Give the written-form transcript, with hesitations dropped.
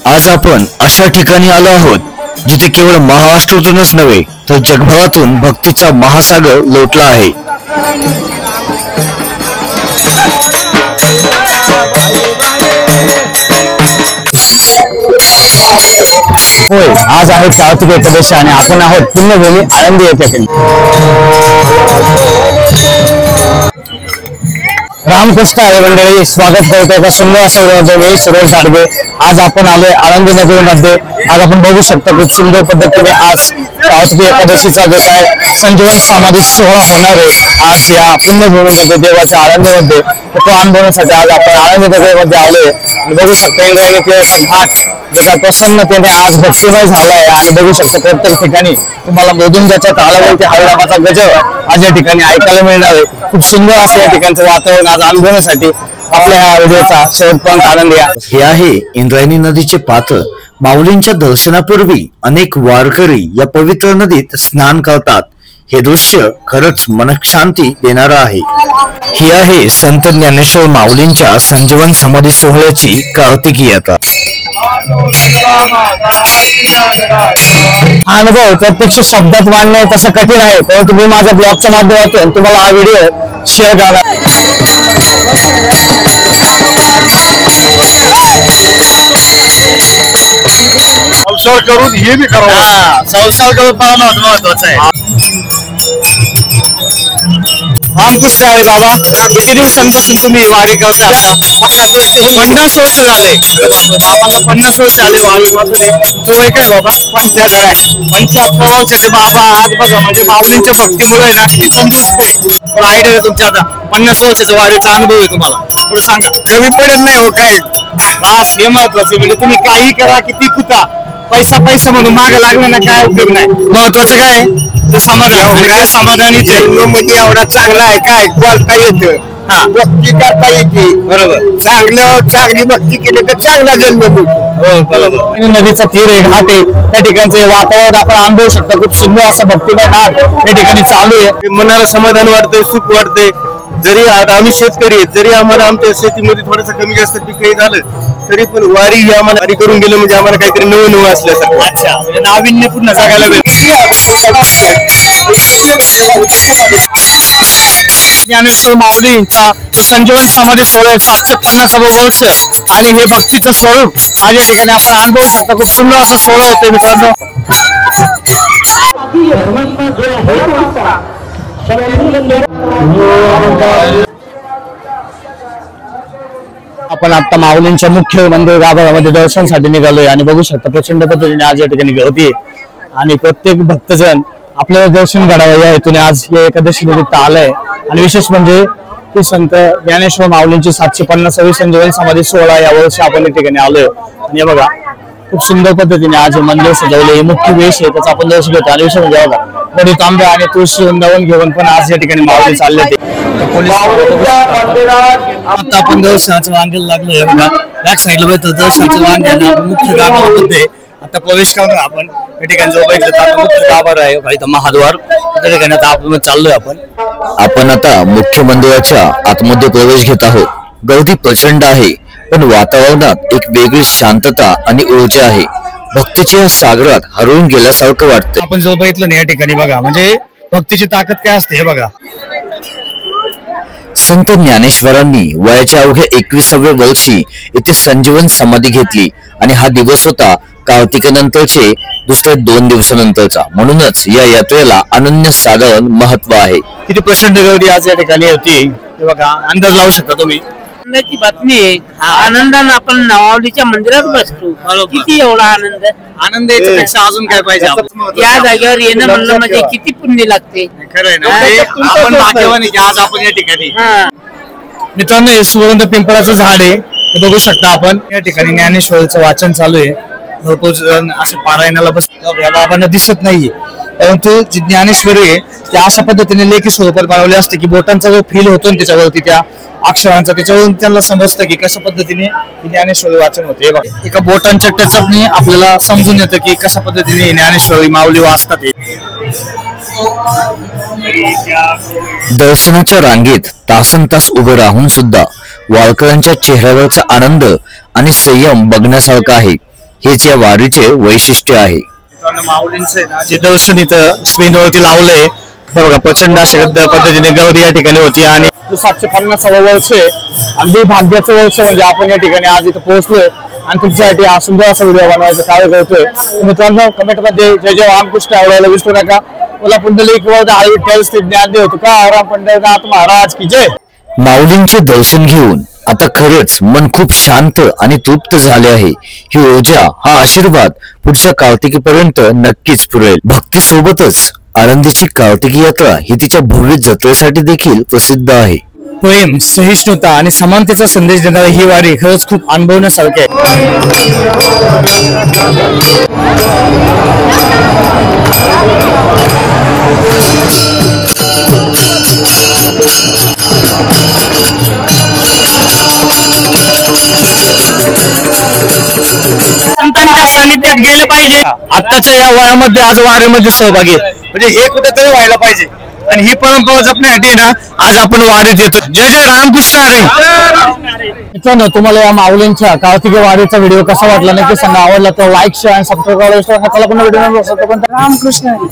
आज आपण अशा ठिकाणी आलो आहोत जिथे केवळ महाराष्ट्रातूनच नव्हे तर जगभरातून भक्तीचा महासागर लोटला आहे। होय, आज आहे कार्तिक एकादशी आणि आपण आहोत पुण्यभूमी आळंदी येथे। रामकृष्ण हरी मंडळी, स्वागत करतो एका सुंदर असं मी सरोज साडगे। आज आपण आलोय आळंदी नगरीमध्ये। आज आपण बघू शकता खूप सुंदर पद्धतीने आज कार्तिक एकादशीचा जो काय संजीवन समाधी सोहळा होणार आहे आज या पुण्यभूमीमध्ये देवाच्या आळंदीमध्ये, तो अनुभवण्यासाठी आज आपण आळंदी नगरीमध्ये आलोय। बघू शकता इंद्रायणी घाट जसा प्रसन्नतेने आज भक्तिमय झालाय आणि बघू शकता प्रत्येक ठिकाणी तुम्हाला मृदुंगाच्या तालावरती हरिनामाचा गजर आज या ठिकाणी ऐकायला मिळणार आहे। खूप सुंदर असं या ठिकाणचं वातावरण आज अनुभवण्यासाठी आपल्या ह्या व्हिडिओचा शेवटपर्यंत आनंद घ्या। हे आहे इंद्रायणी नदीचे पात्र। माऊलींच्या दर्शनापूर्वी अनेक वारकरी या पवित्र नदीत स्नान करतात। हे दृश्य खरंच मनशांती देणारं आहे। ही आहे संत ज्ञानेश्वर माऊलींच्या संजीवन समाधी सोहळ्याची कार्तिकी यात्रा। हा अनुभव प्रत्यक्ष शब्दात मांडणे तसं कठीण आहे, परंतु मी माझ्या ब्लॉगच्या माध्यमातून तुम्हाला हा व्हिडिओ शेअर करणार। संसार करून हे बी करावं, संसार करून पाहणं महत्वाचं आहे। रामकृष्ण हरी बाबा, किती दिवसांपासून तुम्ही वारी करता? 50 वर्ष झाले। बाबाला 50 वर्ष झाले वारी करतोय। तो वय काय बाबा? 75 वर्षाचे बाबा। आज बघा म्हणजे माऊलींच्या भक्तीमुळे ना तंदुरुस्त आहे तुमच्या। आता 50 वर्षाचा वारीचा अनुभव आहे तुम्हाला, थोडं सांगा। कमी पडत नाही हो काय, बास हे महत्वाचं। म्हणजे तुम्ही काही करा किती कुता, पैसा पैसा म्हणून मागे लागलं ना काय उपयोग नाही। महत्वाचं काय ते समाधान, काय समाधानीच आहे। म्हणजे एवढा चांगला आहे काय, बोलता येतं, भक्ती करता येते। बरोबर, चांगली भक्ती केली तर चांगला जन्म मिळतो। बरोबर। नदीचा तीर आहे, घाट आहे, त्या ठिकाणचे वातावरण आपण अनुभवू शकता। खूप सुंदर असं भक्तिमय घाट त्या ठिकाणी चालू आहे। मनाला समाधान वाटतंय, सुख वाटतंय। जरी आम्ही शेतकरी आहेत, जरी आम्हाला आमच्या शेतीमध्ये थोडंसं कमी जास्त पीक काही झालं तरी पण वारी ही आम्हाला वारी करून गेलं म्हणजे आम्हाला काहीतरी नवं नवं असल्यासारखं। अच्छा, म्हणजे नाविन्य पूर्ण जगायला भेटतं। ज्ञानेश्वर माऊलींचा संजीवन समाधी सोहळा 750वे वर्ष आणि हे भक्तीचं स्वरूप आज या ठिकाणी आपण अनुभवू शकता। खूप सुंदर असा सोहळा होतोय मित्रांनो। आपण आता माऊलींच्या मुख्य मंदिर गाभाऱ्यामध्ये दर्शनासाठी निघालोय आणि बघू शकता प्रचंड पद्धतीने आज या ठिकाणी गर्दी आहे आणि प्रत्येक भक्तजन आपल्याला दर्शन घडावं या हेतूने आज या एकादशी निमित्त आलाय। आणि विशेष म्हणजे की संत ज्ञानेश्वर माऊलींची 750वी संजीवन समाधी सोहळा या वर्षी आपण या ठिकाणी आलोय। आणि बघा खूप सुंदर पद्धतीने आज मंदिर सजवले, हे मुख्य वेश आहे त्याचा आपण दर्शन घेतो। आणि विशेष म्हणजे बघा बडी तांब्या आणि तुळशी वृंदावन घेऊन पण आज या ठिकाणी माऊली चालले ते। आता आपण दर्शनाचं वांग्याला लागलोय बघा, बॅक साईडला बघतो दर्शनाचं वांग्याला मुख्य गाभाऱ्यामध्ये आता प्रवेश करणार आपण। या ठिकाणी जो बघितलं तर मुख्य गाभारा आहे इथं महाद्वार, त्या ठिकाणी आता आपण चाललोय। आपण आता मुख्य मंदिराच्या आतमध्ये प्रवेश घेत आहोत। गर्दी प्रचंड आहे पण वातावरणात एक वेगळी शांतता आणि ऊर्जा आहे। भक्तीच्या सागरात हरवून गेल्यासारखं वाटतं। आपण जो बघितलं ना या ठिकाणी बघा म्हणजे भक्तीची ताकद काय असते हे बघा। संत ज्ञानेश्वरांनी वयाच्या अवघ्या 21व्या वर्षी इथे संजीवन समाधी घेतली आणि हा दिवस होता कार्तिकानंतरचे दुसऱ्या 2 दिवसानंतरचा। म्हणूनच या यात्रेला अनन्यसाधारण महत्व आहे। किती प्रचंड गर्दी आज या ठिकाणी होती हे बघा, अंदाज लावू शकता तुम्ही। आनंदाची बातमी आहे, आनंदाने आपण माऊलीच्या मंदिरात बसतो। किती एवढा आनंद, आनंद याच्यापेक्षा अजून काय पाहिजे? या जागेवर येणं म्हणलं म्हणजे किती पुण्य लागते। खरं आहे ना, आपण भाग्यवान आहे की आज आपण या ठिकाणी। मित्रांनो हे सुवर्ण पिंपळाचं झाड आहे, हे बघू शकता आपण। या ठिकाणी ज्ञानेश्वराचं वाचन चालू आहे। भरपूर जण असे पारायणाला बसले, बाबांना दिसत नाहीये परंतु जी ज्ञानेश्वरी आहे ती अशा पद्धतीने लेखी स्वरूपात बनवली असते की बोटांचा जो फील होतो ना त्याच्यावरती त्या अक्षरांचा त्याच्यावरून त्यांना समजतं की कशा पद्धतीने ही ज्ञानेश्वरी वाचन होते. एका बोटांच्या टचअपने आपल्याला समजून येतं की कशा पद्धतीने ज्ञानेश्वरी माऊली वाचतात. दर्शनाच्या रांगेत तासनतास उभे राहून सुद्धा वारकऱ्यांच्या चेहऱ्यावरचा आनंद आणि संयम बघण्यासारखा आहे. हेच या वारीचे वैशिष्ट्य आहे. माऊलींचं जे दर्शन इथं स्क्रीनवरती लावलंय बघा, प्रचंड अशा पद्धतीने गर्दी या ठिकाणी होती आणि 750 वर्ष आहे. अगदी भाग्याचं वर्ष म्हणजे आपण या ठिकाणी आज इथं पोहोचलोय आणि तुमच्यासाठी हा सुंदर असा व्हिडिओ बनवायचा कार्य करतोय. मित्रांनो कमेंटमध्ये जय जय रामकृष्ण आवडायला विसरू नका. मला पुंडलिक ज्ञान देव तुकाराम पंढरनाथ महाराज की जय. माऊलींचे दर्शन घेऊन आता खरंच मन खूप शांत आणि तृप्त झाले आहे. ही ऊर्जा, हा आशीर्वाद पुढच्या कार्तिकीपर्यंत नक्कीच पुरेल. भक्तीसोबतच आळंदीची कार्तिकी यात्रा ही तिच्या भव्य जत्रेसाठी देखील प्रसिद्ध आहे. प्रेम, सहिष्णुता आणि समानतेचा संदेश देणारी ही वारी खरंच खूप अनुभवण्यासारखी आहे. संतांच्या सानिध्यात गेले पाहिजे. आत्ताच्या या वयामध्ये आज वारीमध्ये सहभागी म्हणजे हे कुठेतरी व्हायला पाहिजे आणि ही परंपरा जपण्यासाठी ना आज आपण वारीत येतो. जय जय रामकृष्ण हरी. मित्रांनो तुम्हाला या माऊलींच्या कार्तिकी वारीचा व्हिडिओ कसा वाटला नक्की सांगा. आवडला तर लाईक शेअर आणि सबस्क्राईब करायला विसरू नका. चला पुन्हा व्हिडिओ रामकृष्ण हरी.